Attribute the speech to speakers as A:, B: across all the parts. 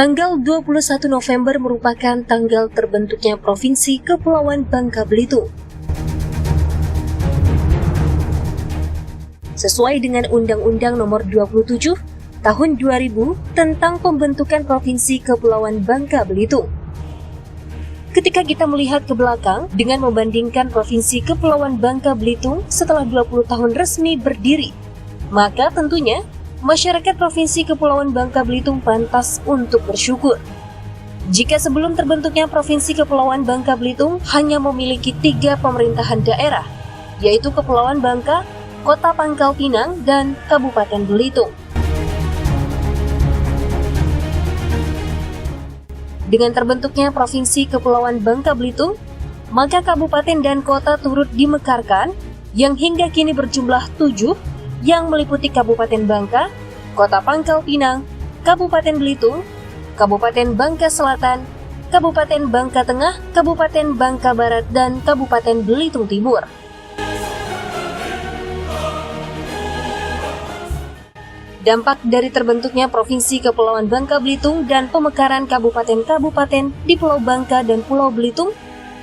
A: Tanggal 21 November merupakan tanggal terbentuknya Provinsi Kepulauan Bangka Belitung. Sesuai dengan Undang-Undang Nomor 27 Tahun 2000 tentang pembentukan Provinsi Kepulauan Bangka Belitung. Ketika kita melihat ke belakang dengan membandingkan Provinsi Kepulauan Bangka Belitung setelah 20 tahun resmi berdiri, maka tentunya masyarakat Provinsi Kepulauan Bangka Belitung pantas untuk bersyukur. Jika sebelum terbentuknya Provinsi Kepulauan Bangka Belitung hanya memiliki 3 pemerintahan daerah, yaitu Kepulauan Bangka, Kota Pangkal Pinang, dan Kabupaten Belitung. Dengan terbentuknya Provinsi Kepulauan Bangka Belitung, maka kabupaten dan kota turut dimekarkan yang hingga kini berjumlah 7, yang meliputi Kabupaten Bangka, Kota Pangkal Pinang, Kabupaten Belitung, Kabupaten Bangka Selatan, Kabupaten Bangka Tengah, Kabupaten Bangka Barat, dan Kabupaten Belitung Timur. Dampak dari terbentuknya Provinsi Kepulauan Bangka Belitung dan pemekaran kabupaten-kabupaten di Pulau Bangka dan Pulau Belitung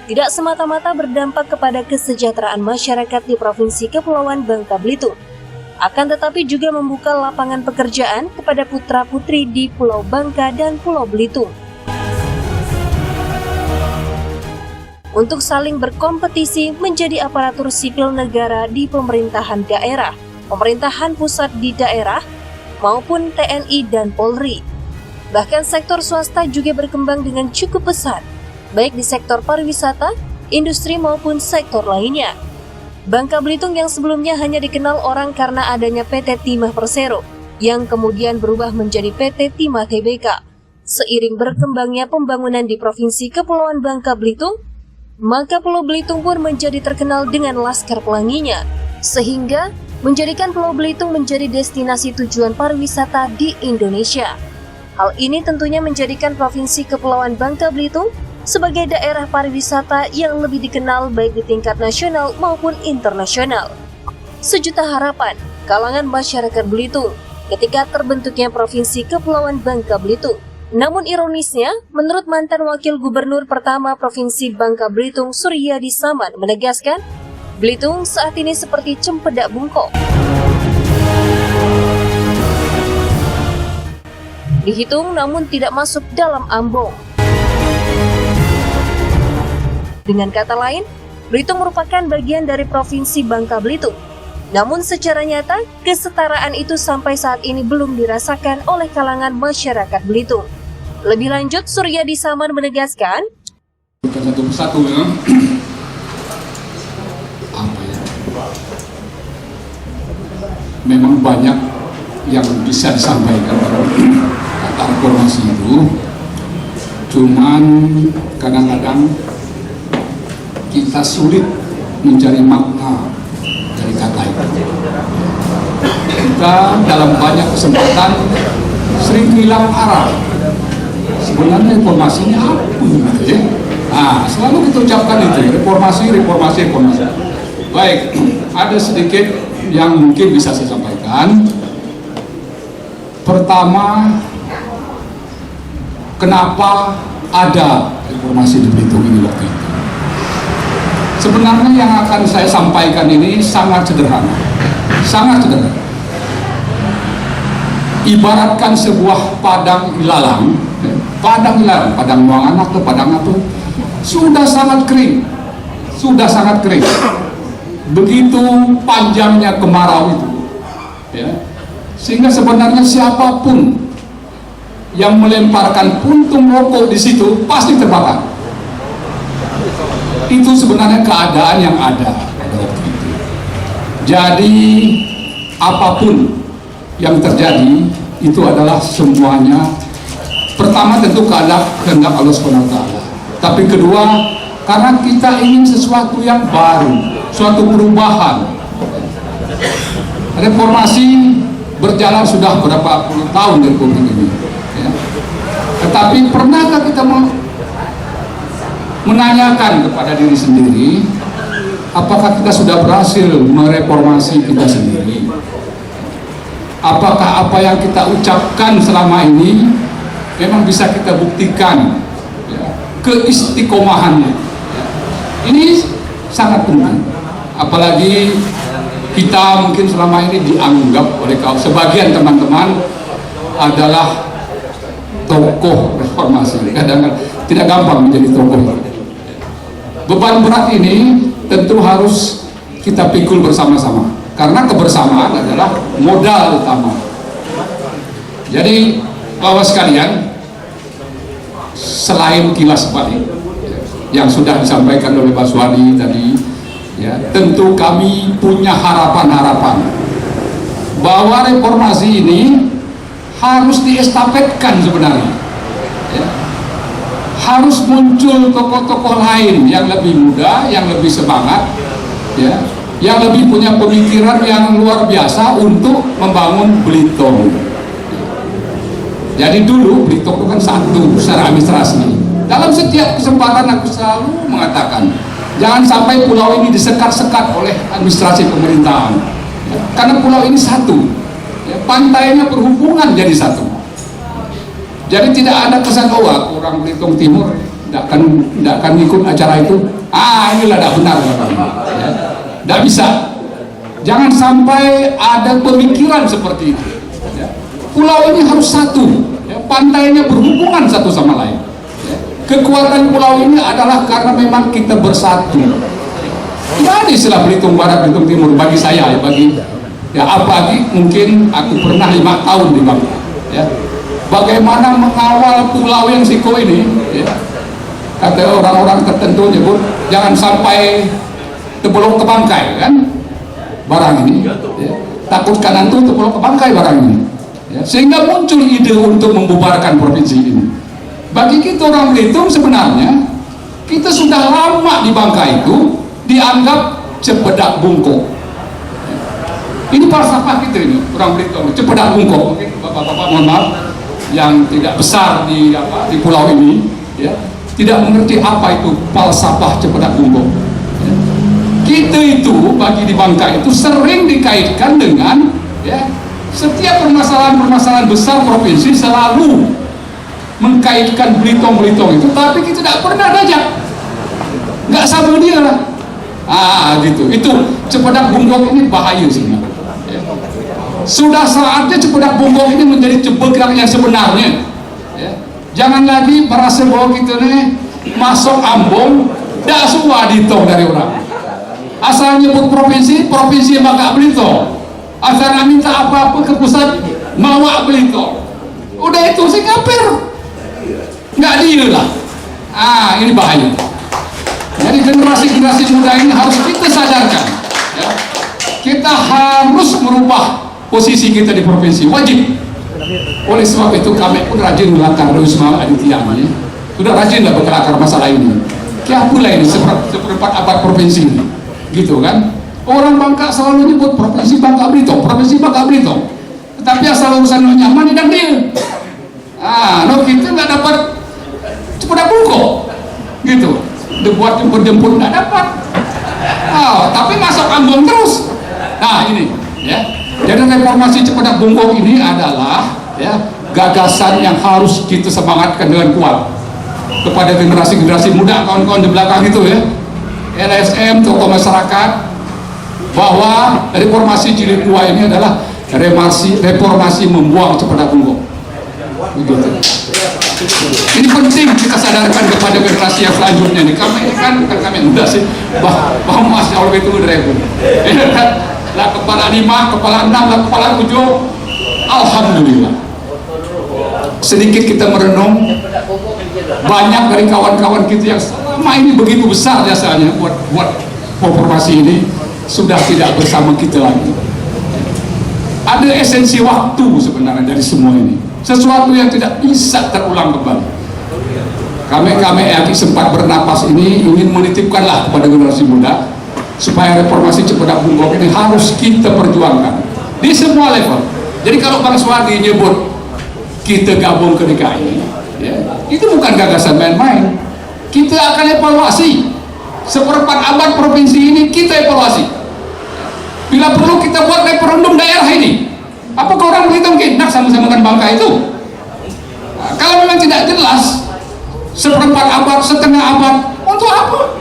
A: tidak semata-mata berdampak kepada kesejahteraan masyarakat di Provinsi Kepulauan Bangka Belitung, akan tetapi juga membuka lapangan pekerjaan kepada putra-putri di Pulau Bangka dan Pulau Belitung untuk saling berkompetisi menjadi aparatur sipil negara di pemerintahan daerah, pemerintahan pusat di daerah, maupun TNI dan Polri. Bahkan sektor swasta juga berkembang dengan cukup pesat, baik di sektor pariwisata, industri maupun sektor lainnya. Bangka Belitung yang sebelumnya hanya dikenal orang karena adanya PT Timah Persero, yang kemudian berubah menjadi PT Timah Tbk. Seiring berkembangnya pembangunan di Provinsi Kepulauan Bangka Belitung, maka Pulau Belitung pun menjadi terkenal dengan Laskar Pelanginya, sehingga menjadikan Pulau Belitung menjadi destinasi tujuan pariwisata di Indonesia. Hal ini tentunya menjadikan Provinsi Kepulauan Bangka Belitung sebagai daerah pariwisata yang lebih dikenal baik di tingkat nasional maupun internasional. Sejuta harapan kalangan masyarakat Belitung ketika terbentuknya Provinsi Kepulauan Bangka Belitung. Namun ironisnya, menurut mantan Wakil Gubernur pertama Provinsi Bangka Belitung Suryadi Saman menegaskan, Belitung saat ini seperti cempedak bungkok. Dihitung namun tidak masuk dalam ambong. Dengan kata lain, Belitung merupakan bagian dari Provinsi Bangka Belitung. Namun secara nyata, kesetaraan itu sampai saat ini belum dirasakan oleh kalangan masyarakat Belitung. Lebih lanjut, Suryadi Saman menegaskan,
B: satu ya. Memang banyak yang bisa disampaikan kata reformasi itu, cuman kadang-kadang kita sulit mencari makna dari kata itu. Kita dalam banyak kesempatan sering hilang arah. Sebenarnya reformasinya apa gitu ya? Nah, selalu kita ucapkan itu, reformasi. Baik, ada sedikit yang mungkin bisa saya sampaikan. Pertama, kenapa ada reformasi di Belitung ini waktu itu? Sebenarnya yang akan saya sampaikan ini sangat sederhana. Ibaratkan sebuah padang ilalang, padang buang anak atau padang apa, sudah sangat kering. Begitu panjangnya kemarau itu, ya. Sehingga sebenarnya siapapun yang melemparkan puntung rokok di situ pasti terbakar. Itu sebenarnya keadaan yang ada pada waktu itu. Jadi apapun yang terjadi itu adalah semuanya, pertama tentu kehendak Allah SWT. Tapi kedua, karena kita ingin sesuatu yang baru, suatu perubahan. Reformasi berjalan sudah berapa puluh tahun di Republik ini, ya. Tetapi pernahkah kita menanyakan kepada diri sendiri, apakah kita sudah berhasil mereformasi kita sendiri? Apakah apa yang kita ucapkan selama ini memang bisa kita buktikan ya, keistiqomahannya. Ya. Ini sangat penting, apalagi kita mungkin selama ini dianggap oleh sebagian teman-teman adalah tokoh reformasi. Kadang-kadang tidak gampang menjadi tokoh. Beban berat ini tentu harus kita pikul bersama-sama, karena kebersamaan adalah modal utama. Jadi Bapak sekalian, selain kilas balik yang sudah disampaikan oleh Pak Suwadi tadi, ya, tentu kami punya harapan-harapan bahwa reformasi ini harus diestafetkan sebenarnya. Ya. Harus muncul tokoh-tokoh lain yang lebih muda, yang lebih semangat, ya, yang lebih punya pemikiran yang luar biasa untuk membangun Belitung. Jadi dulu Belitung itu kan satu secara administrasi. Dalam setiap kesempatan aku selalu mengatakan, jangan sampai pulau ini disekat-sekat oleh administrasi pemerintahan, ya, karena pulau ini satu, ya, pantainya berhubungan jadi satu. Jadi tidak ada kesan orang Belitung Timur tidak akan ikut acara itu. Inilah tidak benar, ya. Tidak bisa. Jangan sampai ada pemikiran seperti itu. Ya. Pulau ini harus satu, ya, pantainya berhubungan satu sama lain. Ya. Kekuatan pulau ini adalah karena memang kita bersatu. Tidak ada istilah Belitung Barat, Belitung Timur bagi saya, apalagi mungkin aku pernah 5 tahun di Bangka. Ya. Bagaimana mengawal pulau yang Siko ini, ya, kata orang-orang tertentu nyebut jangan sampai tebelok ke bangkai, kan barang ini, ya. Takut kanan tuh tebelok ke bangkai barang ini, ya. Sehingga muncul ide untuk membubarkan provinsi ini. Bagi kita orang Belitung sebenarnya kita sudah lama di Bangka itu dianggap cepedak bungkuk. Ini falsafah kita ini orang Belitung, cepedak bungkuk. Mungkin bapak-bapak mohon maaf yang tidak besar di pulau ini, ya, tidak mengerti apa itu falsafah cepedak bungkuk. Ya. Kita itu bagi di Bangka itu sering dikaitkan dengan, ya, setiap permasalahan besar provinsi selalu mengkaitkan Belitung itu, tapi kita tidak pernah diajak, nggak sama dia lah. Gitu. Itu cepedak bungkuk ini bahaya sebenarnya. Ya. Sudah saatnya cepedak bungkuk ini menjadi cepedak yang sebenarnya. Ya. Jangan lagi merasa bahwa kita nih masuk Ambon, dak suah ditong dari orang. Asal nyebut provinsi Bangka Belitung. Asal minta apa-apa ke pusat, mawa Belitung. Udah itu sih ngapir. Nggak dia lah. Ini bahaya. Jadi generasi muda ini harus kita sadarkan. Ya. Kita harus merubah posisi kita di provinsi, wajib. Oleh sebab itu kami pun rajin melangkah Wisma Aditya, ya. Sudah rajinlah berkelakar masalah ini. Kayak pula ini seperempat abad provinsi ini, gitu kan? Orang Bangka selalu nyebut provinsi Bangka Belitung, tetapi asal urusan nyaman dan dia. Kita nggak dapat cepedak bungkuk, gitu. Dibuat jemput nggak dapat. Tapi masuk Ambon terus. Ini, ya. Jadi reformasi cepedak bungkuk ini adalah, ya, gagasan yang harus kita semangatkan dengan kuat kepada generasi muda, kawan-kawan di belakang itu, ya, LSM, tokoh masyarakat, bahwa reformasi jilid 2 ini adalah reformasi membuang cepedak bungkuk. Begitu. Ini penting kita sadarkan kepada generasi yang selanjutnya nih. Kami ini kan bukan kami muda sih, bahwa masih Allah itu ribu. Lah kepala 5, kepala 6, lah kepala 7. Alhamdulillah. Sedikit kita merenung, banyak dari kawan-kawan kita yang selama ini begitu besar jasanya buat reformasi ini sudah tidak bersama kita lagi. Ada esensi waktu sebenarnya dari semua ini. Sesuatu yang tidak bisa terulang kembali. Kami sempat bernapas ini ingin menitipkanlah kepada generasi muda supaya reformasi cepedak bungkuk ini harus kita perjuangkan di semua level. Jadi kalau Bang Suwadi nyebut kita gabung ke DKI, ya, itu bukan gagasan main-main. Kita akan evaluasi seperempat abad provinsi ini, kita evaluasi. Bila perlu kita buat referendum daerah ini. Apakah orang Belitung enak sama-sama dengan Bangka itu? Kalau memang jelas. Seperempat abad, setengah abad, untuk apa?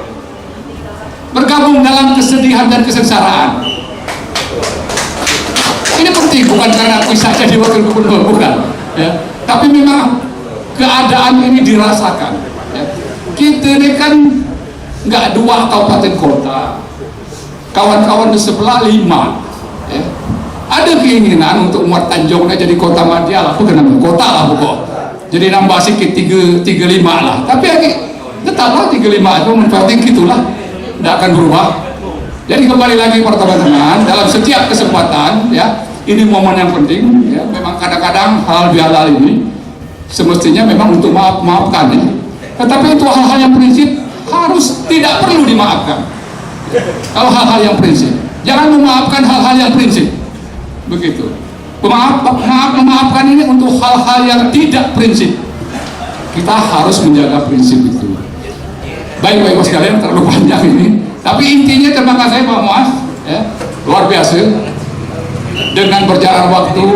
B: Bergabung dalam kesedihan dan kesengsaraan. Ini penting, bukan karena aku bisa jadi wakil gubernur, bukan. Ya. Tapi memang keadaan ini dirasakan. Ya. Kita ini kan nggak 2 kabupaten kota, kawan-kawan di sebelah 5. Ya. Ada keinginan untuk Muat Tanjungnya jadi kota madya lah, bukan nama kota lah pokok. Jadi nambah sedikit 35 lah. Tapi tetaplah 35 itu penting gitulah, tidak akan berubah. Jadi kembali lagi para teman-teman, dalam setiap kesempatan ya, ini momen yang penting ya. Memang kadang-kadang hal bihalal ini semestinya memang untuk maafkan ya. Tetapi itu hal-hal yang prinsip harus tidak perlu dimaafkan. Kalau hal-hal yang prinsip, jangan memaafkan hal-hal yang prinsip. Begitu. Memaafkan ini untuk hal-hal yang tidak prinsip. Kita harus menjaga prinsip itu. Baik-baik mas kalian, terlalu panjang ini. Tapi intinya terima kasih Pak Muas, ya, luar biasa. Dengan berjalan waktu,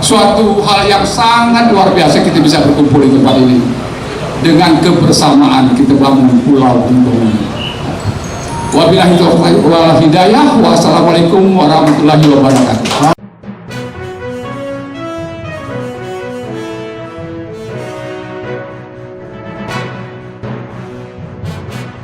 B: suatu hal yang sangat luar biasa kita bisa berkumpul di tempat ini. Dengan kebersamaan kita bangun pulau Bintang. Wabillahi taufiq wal hidayah. Wassalamualaikum warahmatullahi wabarakatuh.